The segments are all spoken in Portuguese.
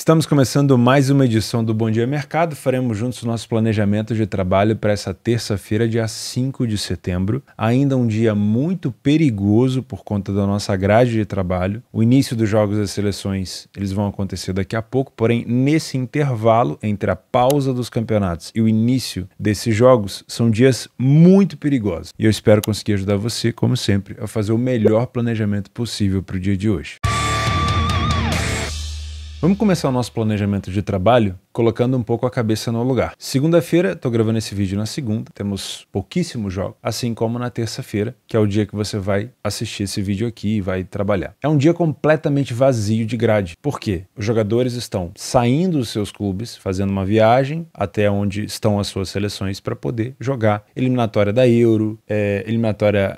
Estamos começando mais uma edição do Bom Dia Mercado. Faremos juntos o nosso planejamento de trabalho para essa terça-feira, dia 5 de setembro. Ainda um dia muito perigoso por conta da nossa grade de trabalho. O início dos jogos das seleções eles vão acontecer daqui a pouco, porém nesse intervalo entre a pausa dos campeonatos e o início desses jogos são dias muito perigosos. E eu espero conseguir ajudar você, como sempre, a fazer o melhor planejamento possível para o dia de hoje. Vamos começar o nosso planejamento de trabalho colocando um pouco a cabeça no lugar. Segunda-feira, estou gravando esse vídeo na segunda, temos pouquíssimos jogos, assim como na terça-feira, que é o dia que você vai assistir esse vídeo aqui e vai trabalhar. É um dia completamente vazio de grade. Por quê? Os jogadores estão saindo dos seus clubes, fazendo uma viagem até onde estão as suas seleções para poder jogar eliminatória da Euro, eliminatória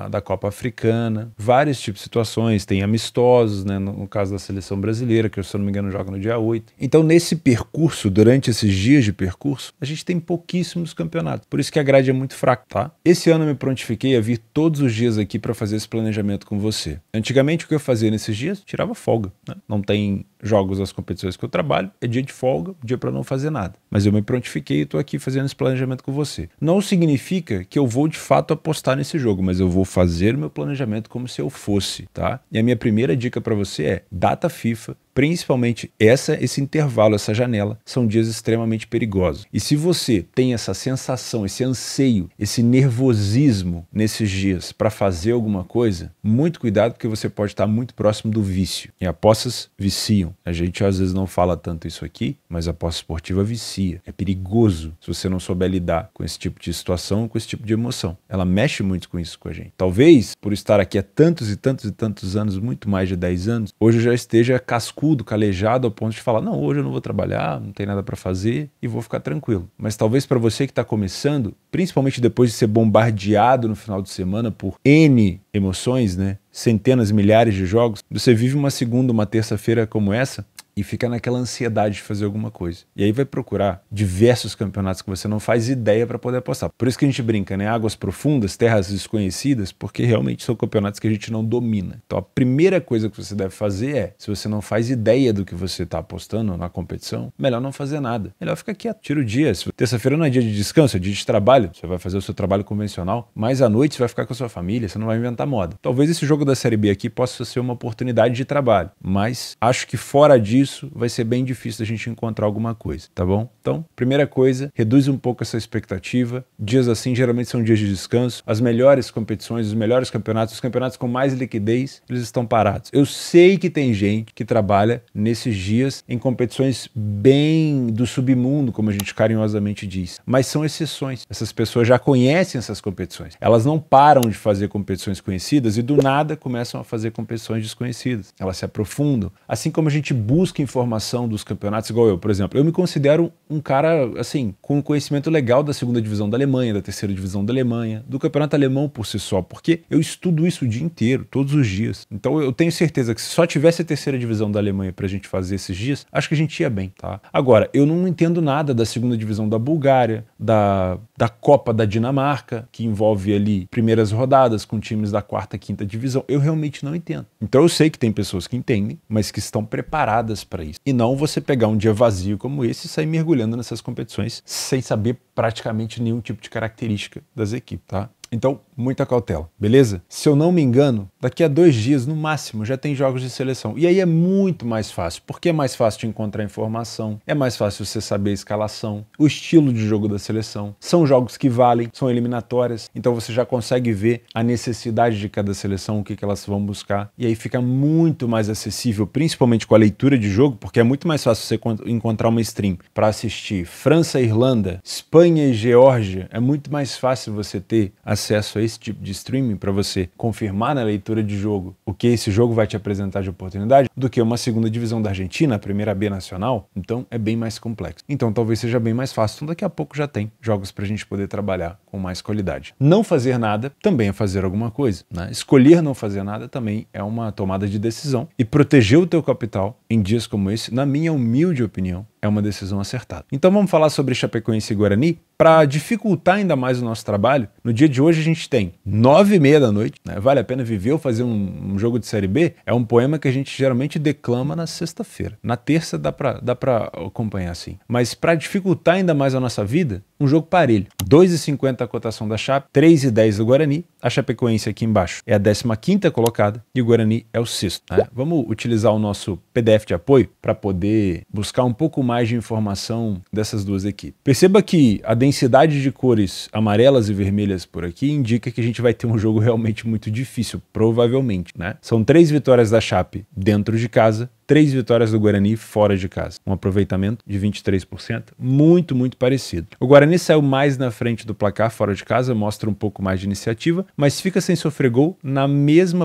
da Copa Africana, vários tipos de situações, tem amistosos, né, no caso da seleção brasileira, que se eu não me engano joga no dia 8. Então nesse percurso, durante esses dias de percurso, a gente tem pouquíssimos campeonatos. Por isso que a grade é muito fraca, tá? Esse ano eu me prontifiquei a vir todos os dias aqui para fazer esse planejamento com você. Antigamente o que eu fazia nesses dias? Tirava folga, né? Não tem jogos das competições que eu trabalho, é dia de folga, dia para não fazer nada. Mas eu me prontifiquei e estou aqui fazendo esse planejamento com você. Não significa que eu vou de fato apostar nesse jogo, mas eu vou fazer o meu planejamento como se eu fosse, tá? E a minha primeira dica para você é data FIFA, principalmente esse intervalo, essa janela, são dias extremamente perigosos. E se você tem essa sensação, esse anseio, esse nervosismo nesses dias para fazer alguma coisa, muito cuidado porque você pode estar muito próximo do vício. E apostas viciam. A gente às vezes não fala tanto isso aqui, mas a aposta esportiva vicia. É perigoso se você não souber lidar com esse tipo de situação, com esse tipo de emoção. Ela mexe muito com isso com a gente. Talvez, por estar aqui há tantos e tantos e tantos anos, muito mais de 10 anos, hoje eu já esteja cascudo, calejado ao ponto de falar, não, hoje eu não vou trabalhar, não tem nada para fazer e vou ficar tranquilo. Mas talvez para você que está começando, principalmente depois de ser bombardeado no final de semana por N emoções, né? Centenas, milhares de jogos, você vive uma segunda, uma terça-feira como essa e fica naquela ansiedade de fazer alguma coisa. E aí vai procurar diversos campeonatos que você não faz ideia para poder apostar. Por isso que a gente brinca, né? Águas profundas, terras desconhecidas, porque realmente são campeonatos que a gente não domina. Então a primeira coisa que você deve fazer é, se você não faz ideia do que você está apostando na competição, melhor não fazer nada. Melhor ficar quieto, tira o dia. Terça-feira não é dia de descanso, é dia de trabalho. Você vai fazer o seu trabalho convencional, mas à noite você vai ficar com a sua família, você não vai inventar moda. Talvez esse jogo da Série B aqui possa ser uma oportunidade de trabalho, mas acho que fora disso vai ser bem difícil a gente encontrar alguma coisa, tá bom? Então, primeira coisa, reduz um pouco essa expectativa. Dias assim geralmente são dias de descanso. As melhores competições, os melhores campeonatos, os campeonatos com mais liquidez, eles estão parados. Eu sei que tem gente que trabalha nesses dias em competições bem do submundo, como a gente carinhosamente diz, mas são exceções. Essas pessoas já conhecem essas competições. Elas não param de fazer competições conhecidas e do nada começam a fazer competições desconhecidas. Elas se aprofundam. Assim como a gente busca informação dos campeonatos, igual eu, por exemplo. Eu me considero um cara, assim, com conhecimento legal da segunda divisão da Alemanha, da terceira divisão da Alemanha, do campeonato alemão por si só, porque eu estudo isso o dia inteiro, todos os dias. Então eu tenho certeza que se só tivesse a terceira divisão da Alemanha pra gente fazer esses dias, acho que a gente ia bem, tá? Agora, eu não entendo nada da segunda divisão da Bulgária, da Copa da Dinamarca, que envolve ali primeiras rodadas com times da quarta, quinta divisão. Eu realmente não entendo. Então eu sei que tem pessoas que entendem, mas que estão preparadas para isso. E não você pegar um dia vazio como esse e sair mergulhando nessas competições sem saber praticamente nenhum tipo de característica das equipes, tá? Então, muita cautela, beleza? Se eu não me engano, daqui a 2 dias, no máximo, já tem jogos de seleção. E aí é muito mais fácil, porque é mais fácil de encontrar informação, é mais fácil você saber a escalação, o estilo de jogo da seleção. São jogos que valem, são eliminatórias, então você já consegue ver a necessidade de cada seleção, o que elas vão buscar. E aí fica muito mais acessível, principalmente com a leitura de jogo, porque é muito mais fácil você encontrar uma stream para assistir França e Irlanda, Espanha e Geórgia. É muito mais fácil você ter acesso a esse tipo de streaming para você confirmar na leitura de jogo o que esse jogo vai te apresentar de oportunidade do que uma segunda divisão da Argentina, a primeira B nacional. Então é bem mais complexo. Então talvez seja bem mais fácil. Então daqui a pouco já tem jogos para a gente poder trabalhar com mais qualidade. Não fazer nada também é fazer alguma coisa, né? Escolher não fazer nada também é uma tomada de decisão. E proteger o teu capital em dias como esse, na minha humilde opinião, é uma decisão acertada. Então vamos falar sobre Chapecoense e Guarani. Para dificultar ainda mais o nosso trabalho, no dia de hoje a gente tem 9h30 da noite, né? Vale a pena viver ou fazer um jogo de Série B? É um poema que a gente geralmente declama na sexta-feira. Na terça dá pra acompanhar assim. Mas para dificultar ainda mais a nossa vida, um jogo parelho. 2,50 a cotação da Chape, 3,10 do Guarani. A Chapecoense aqui embaixo é a 15ª colocada e o Guarani é o 6º. Né? Vamos utilizar o nosso PDF de apoio para poder buscar um pouco mais de informação dessas duas equipes. Perceba que a densidade de cores amarelas e vermelhas por aqui indica que a gente vai ter um jogo realmente muito difícil, provavelmente, né? São 3 vitórias da Chape dentro de casa, 3 vitórias do Guarani fora de casa. Um aproveitamento de 23%, muito parecido. O Guarani saiu mais na frente do placar fora de casa, mostra um pouco mais de iniciativa, mas fica sem sofrer gol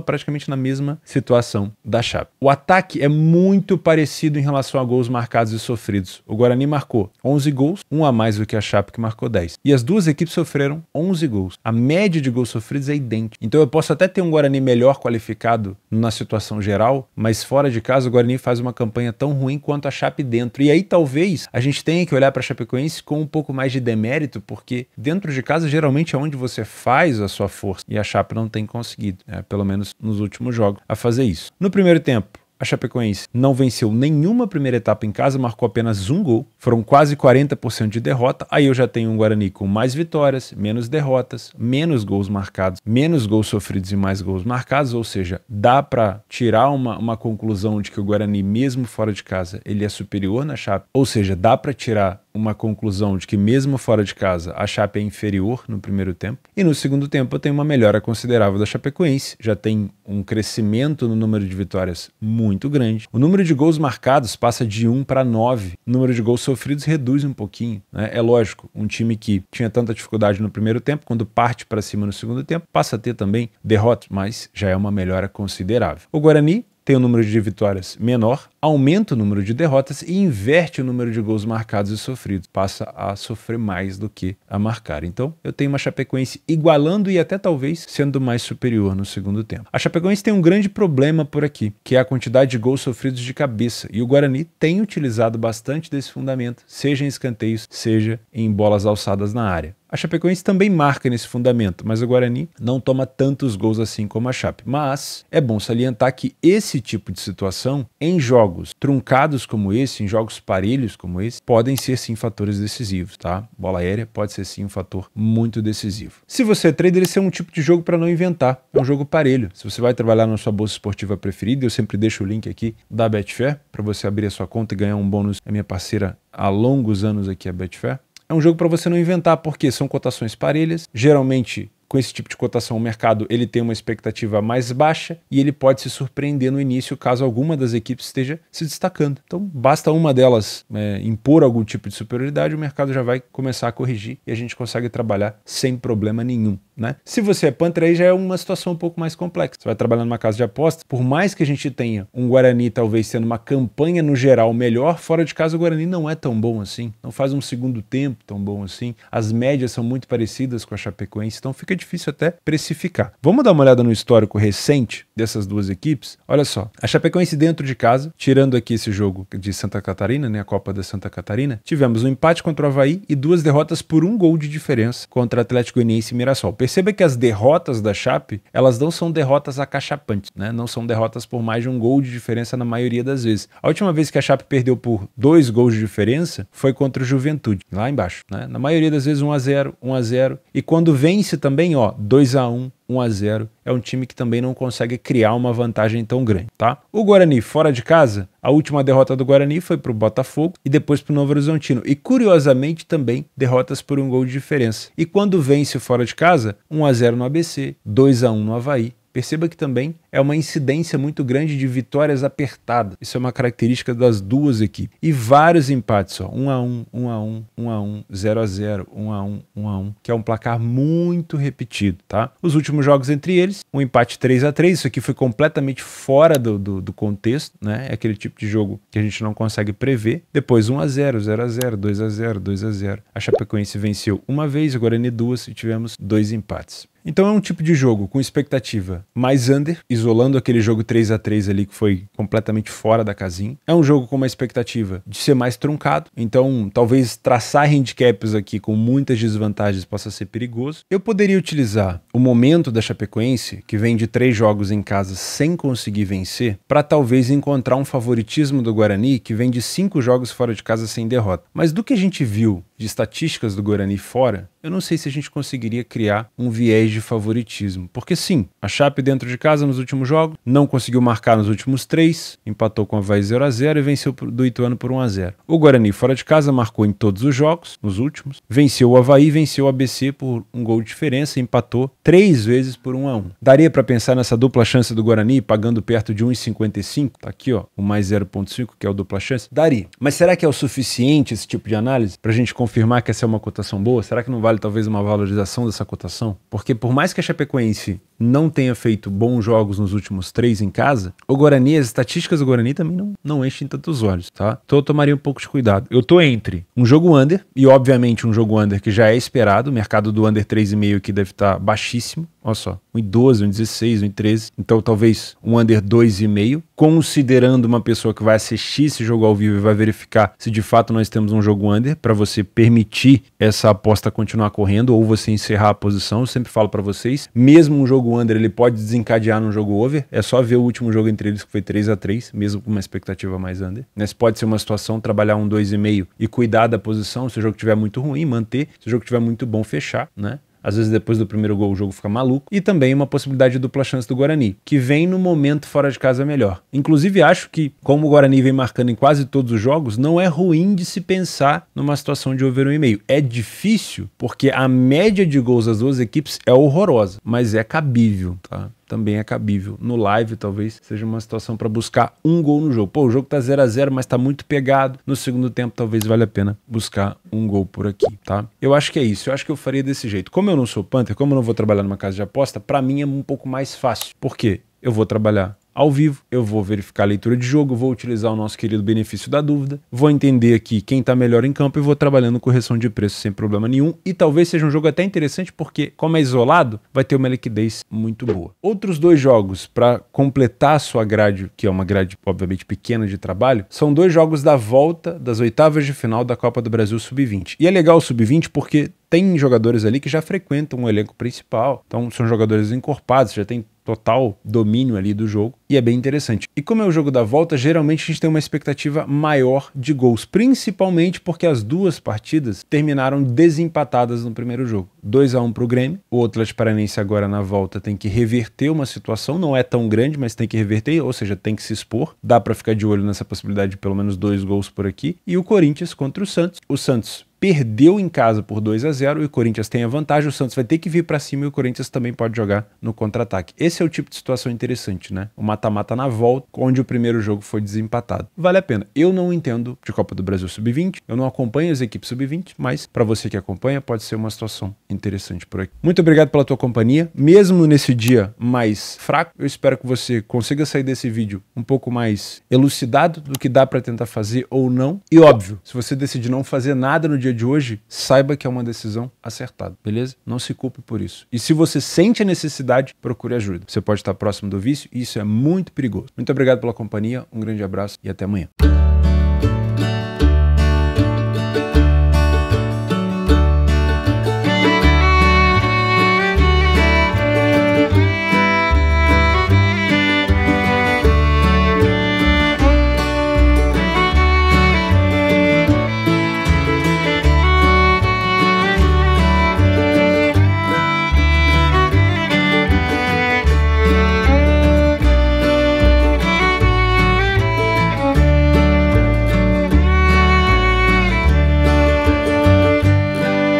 praticamente na mesma situação da Chape. O ataque é muito parecido em relação a gols marcados e sofridos. O Guarani marcou 11 gols, um a mais do que a Chape, que marcou 10. E as duas equipes sofreram 11 gols. A média de gols sofridos é idêntica. Então eu posso até ter um Guarani melhor qualificado na situação geral, mas fora de casa o Guarani faz uma campanha tão ruim quanto a Chape dentro. E aí talvez a gente tenha que olhar para a Chapecoense com um pouco mais de demérito, porque dentro de casa geralmente é onde você faz a sua força. E a Chape não tem conseguido, pelo menos nos últimos jogos, a fazer isso. No primeiro tempo, a Chapecoense não venceu nenhuma primeira etapa em casa, marcou apenas um gol, foram quase 40% de derrota. Aí eu já tenho um Guarani com mais vitórias, menos derrotas, menos gols marcados, menos gols sofridos e mais gols marcados, ou seja, dá para tirar uma conclusão de que o Guarani, mesmo fora de casa, ele é superior na Chape, ou seja, dá para tirar uma conclusão de que mesmo fora de casa a Chape é inferior no primeiro tempo. E no segundo tempo eu tenho uma melhora considerável da Chapecoense, já tem um crescimento no número de vitórias muito grande. O número de gols marcados passa de 1 para 9. O número de gols sofridos reduz um pouquinho, né? É lógico, um time que tinha tanta dificuldade no primeiro tempo, quando parte para cima no segundo tempo, passa a ter também derrotas, mas já é uma melhora considerável. O Guarani tem um número de vitórias menor, aumenta o número de derrotas e inverte o número de gols marcados e sofridos. Passa a sofrer mais do que a marcar. Então, eu tenho uma Chapecoense igualando e até talvez sendo mais superior no segundo tempo. A Chapecoense tem um grande problema por aqui, que é a quantidade de gols sofridos de cabeça. E o Guarani tem utilizado bastante desse fundamento, seja em escanteios, seja em bolas alçadas na área. A Chapecoense também marca nesse fundamento, mas o Guarani não toma tantos gols assim como a Chape. Mas é bom salientar que esse tipo de situação, em jogos truncados como esse, em jogos parelhos como esse, podem ser sim fatores decisivos, tá? Bola aérea pode ser sim um fator muito decisivo. Se você é trader, esse é um tipo de jogo para não inventar, é um jogo parelho. Se você vai trabalhar na sua bolsa esportiva preferida, eu sempre deixo o link aqui da Betfair para você abrir a sua conta e ganhar um bônus. É minha parceira há longos anos aqui, a Betfair. É um jogo para você não inventar, porque são cotações parelhas. Geralmente, com esse tipo de cotação, o mercado ele tem uma expectativa mais baixa e ele pode se surpreender no início caso alguma das equipes esteja se destacando. Então, basta uma delas impor algum tipo de superioridade, o mercado já vai começar a corrigir e a gente consegue trabalhar sem problema nenhum, né? Se você é punter, aí já é uma situação um pouco mais complexa. Você vai trabalhar numa casa de apostas, por mais que a gente tenha um Guarani talvez sendo uma campanha no geral melhor, fora de casa o Guarani não é tão bom assim, não faz um segundo tempo tão bom assim, as médias são muito parecidas com a Chapecoense, então fica difícil até precificar. Vamos dar uma olhada no histórico recente dessas duas equipes? Olha só, a Chapecoense dentro de casa, tirando aqui esse jogo de Santa Catarina, né, a Copa da Santa Catarina, tivemos um empate contra o Avaí e 2 derrotas por 1 gol de diferença contra Atlético Goianiense e Mirassol. Perceba que as derrotas da Chape, elas não são derrotas acachapantes, né? Não são derrotas por mais de 1 gol de diferença na maioria das vezes. A última vez que a Chape perdeu por 2 gols de diferença foi contra o Juventude, lá embaixo, né? Na maioria das vezes 1-0, 1-0. E quando vence também, 2-1, 1-0, é um time que também não consegue criar uma vantagem tão grande, tá? O Guarani fora de casa, a última derrota do Guarani foi para o Botafogo e depois para o Novo Horizontino. E curiosamente também derrotas por 1 gol de diferença. E quando vence fora de casa, 1-0 no ABC, 2-1 no Avaí. Perceba que também é uma incidência muito grande de vitórias apertadas. Isso é uma característica das duas equipes. E vários empates, 1-1, 1-1, 1-1, 0-0, 1-1, 1-1, que é um placar muito repetido, tá? Os últimos jogos entre eles, um empate 3-3, isso aqui foi completamente fora do contexto, né? É aquele tipo de jogo que a gente não consegue prever. Depois 1-0, 0-0, 2-0, 2-0. A Chapecoense venceu uma vez, o Guarani 2 e tivemos 2 empates. Então é um tipo de jogo com expectativa mais under, isolando aquele jogo 3-3 ali que foi completamente fora da casinha. É um jogo com uma expectativa de ser mais truncado, então talvez traçar handicaps aqui com muitas desvantagens possa ser perigoso. Eu poderia utilizar o momento da Chapecoense, que vem de 3 jogos em casa sem conseguir vencer, para talvez encontrar um favoritismo do Guarani, que vem de 5 jogos fora de casa sem derrota. Mas do que a gente viu de estatísticas do Guarani fora, eu não sei se a gente conseguiria criar um viés de favoritismo. Porque sim, a Chape dentro de casa nos últimos jogos, não conseguiu marcar nos últimos 3, empatou com o Avaí 0-0 e venceu do Ituano por 1-0. O Guarani fora de casa marcou em todos os jogos, nos últimos, venceu o Avaí, venceu o ABC por um gol de diferença e empatou 3 vezes por 1-1. Daria para pensar nessa dupla chance do Guarani pagando perto de 1,55? Tá aqui, ó, o mais 0,5, que é o dupla chance? Daria. Mas será que é o suficiente esse tipo de análise pra gente confirmar que essa é uma cotação boa? Será que não vale talvez uma valorização dessa cotação? Porque por mais que a Chapecoense não tenha feito bons jogos nos últimos 3 em casa, o Guarani, as estatísticas do Guarani também não enchem tantos olhos, tá? Então eu tomaria um pouco de cuidado. Eu tô entre um jogo under, e obviamente um jogo under que já é esperado, o mercado do under 3,5 aqui deve estar baixíssimo, olha só, 1,12, 1,16, 1,13, então talvez um under 2,5, considerando uma pessoa que vai assistir esse jogo ao vivo e vai verificar se de fato nós temos um jogo under, para você permitir essa aposta continuar correndo ou você encerrar a posição. Eu sempre falo para vocês, mesmo um jogo under ele pode desencadear num jogo over, é só ver o último jogo entre eles que foi 3-3, mesmo com uma expectativa mais under. Mas pode ser uma situação, trabalhar um 2,5 e cuidar da posição, se o jogo estiver muito ruim, manter, se o jogo estiver muito bom, fechar, né? Às vezes depois do primeiro gol o jogo fica maluco. E também uma possibilidade de dupla chance do Guarani, que vem no momento fora de casa melhor. Inclusive acho que, como o Guarani vem marcando em quase todos os jogos, não é ruim de se pensar numa situação de over 1,5. É difícil porque a média de gols das duas equipes é horrorosa, mas é cabível, tá? Também é cabível. No live, talvez, seja uma situação para buscar um gol no jogo. Pô, o jogo tá 0-0, mas tá muito pegado. No segundo tempo, talvez valha a pena buscar um gol por aqui, tá? Eu acho que é isso. Eu acho que eu faria desse jeito. Como eu não sou punter, como eu não vou trabalhar numa casa de aposta, para mim é um pouco mais fácil. Por quê? Eu vou trabalhar ao vivo, eu vou verificar a leitura de jogo, vou utilizar o nosso querido benefício da dúvida, vou entender aqui quem tá melhor em campo e vou trabalhando correção de preço sem problema nenhum, e talvez seja um jogo até interessante porque, como é isolado, vai ter uma liquidez muito boa. Outros 2 jogos para completar a sua grade, que é uma grade obviamente pequena de trabalho, são 2 jogos da volta das oitavas de final da Copa do Brasil Sub-20. E é legal o Sub-20 porque tem jogadores ali que já frequentam o elenco principal, então são jogadores encorpados, já tem total domínio ali do jogo, e é bem interessante. E como é o jogo da volta, geralmente a gente tem uma expectativa maior de gols, principalmente porque as 2 partidas terminaram desempatadas no primeiro jogo. 2-1 para o Grêmio, o Atlético Paranaense agora na volta tem que reverter uma situação, não é tão grande, mas tem que reverter, ou seja, tem que se expor, dá para ficar de olho nessa possibilidade de pelo menos 2 gols por aqui, e o Corinthians contra o Santos perdeu em casa por 2-0 e o Corinthians tem a vantagem, o Santos vai ter que vir para cima e o Corinthians também pode jogar no contra-ataque. Esse é o tipo de situação interessante, né? O mata-mata na volta, onde o primeiro jogo foi desempatado. Vale a pena. Eu não entendo de Copa do Brasil Sub-20, eu não acompanho as equipes Sub-20, mas para você que acompanha pode ser uma situação interessante por aqui. Muito obrigado pela tua companhia, mesmo nesse dia mais fraco, eu espero que você consiga sair desse vídeo um pouco mais elucidado do que dá para tentar fazer ou não. E óbvio, se você decidir não fazer nada no dia de hoje, saiba que é uma decisão acertada, beleza? Não se culpe por isso. E se você sente a necessidade, procure ajuda. Você pode estar próximo do vício e isso é muito perigoso. Muito obrigado pela companhia, um grande abraço e até amanhã.